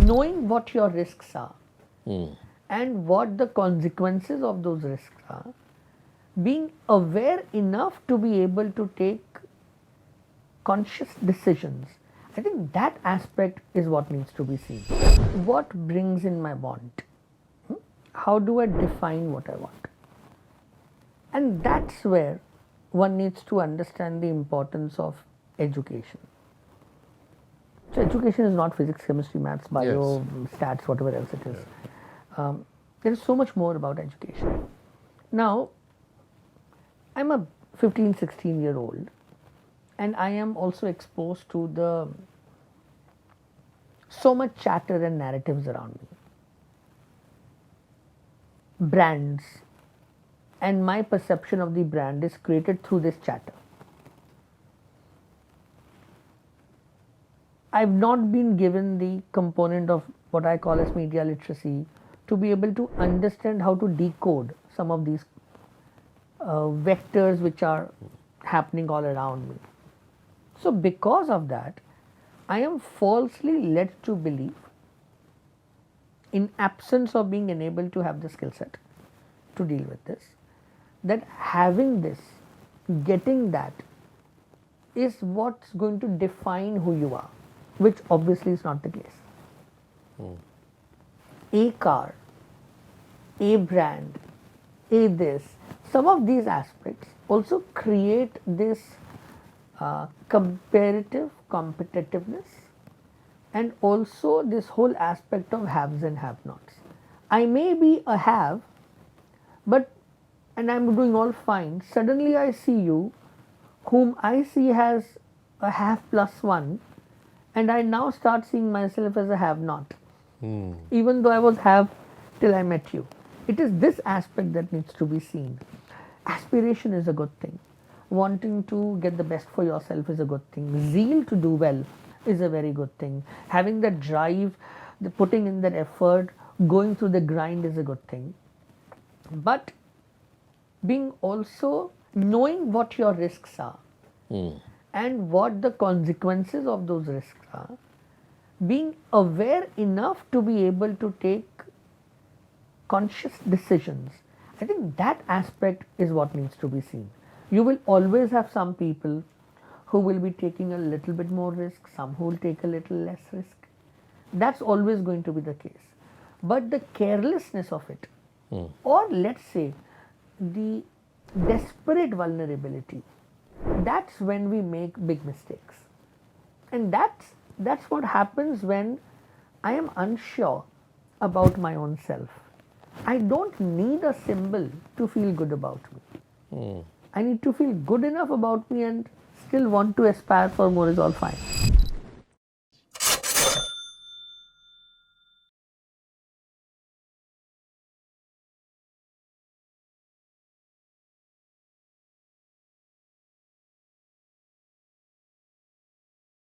knowing what your risks are and what the consequences of those risks are, being aware enough to be able to take conscious decisions, I think that aspect is what needs to be seen. What brings in my want? How do I define what I want? And that's where one needs to understand the importance of education. So education is not physics, chemistry, maths, bio, stats, whatever else it is. There is so much more about education. Now, I'm a 15, 16-year-old and I am also exposed to the so much chatter and narratives around me. Brands and my perception of the brand is created through this chatter. I've not been given the component of what I call as media literacy to be able to understand how to decode some of these vectors which are happening all around me. So because of that, I am falsely led to believe, in absence of being enabled to have the skill set to deal with this, that having this, getting that is what's going to define who you are, which obviously is not the case. A car, a brand, a this, some of these aspects also create this comparative competitiveness and also this whole aspect of haves and have-nots. I may be a have, and I'm doing all fine. Suddenly I see you, whom I see has a have plus one, and I now start seeing myself as a have-not, even though I was have till I met you. It is this aspect that needs to be seen. Aspiration is a good thing. Wanting to get the best for yourself is a good thing. Zeal to do well is a very good thing. Having that drive, the putting in that effort, going through the grind is a good thing. But being also knowing what your risks are and what the consequences of those risks are, being aware enough to be able to take conscious decisions, I think that aspect is what needs to be seen. You will always have some people who will be taking a little bit more risk, some who will take a little less risk. That's always going to be the case. But the carelessness of it, or let's say the desperate vulnerability, that's when we make big mistakes. And that's what happens when I am unsure about my own self. I don't need a symbol to feel good about me. I need to feel good enough about me and still want to aspire for more is all fine.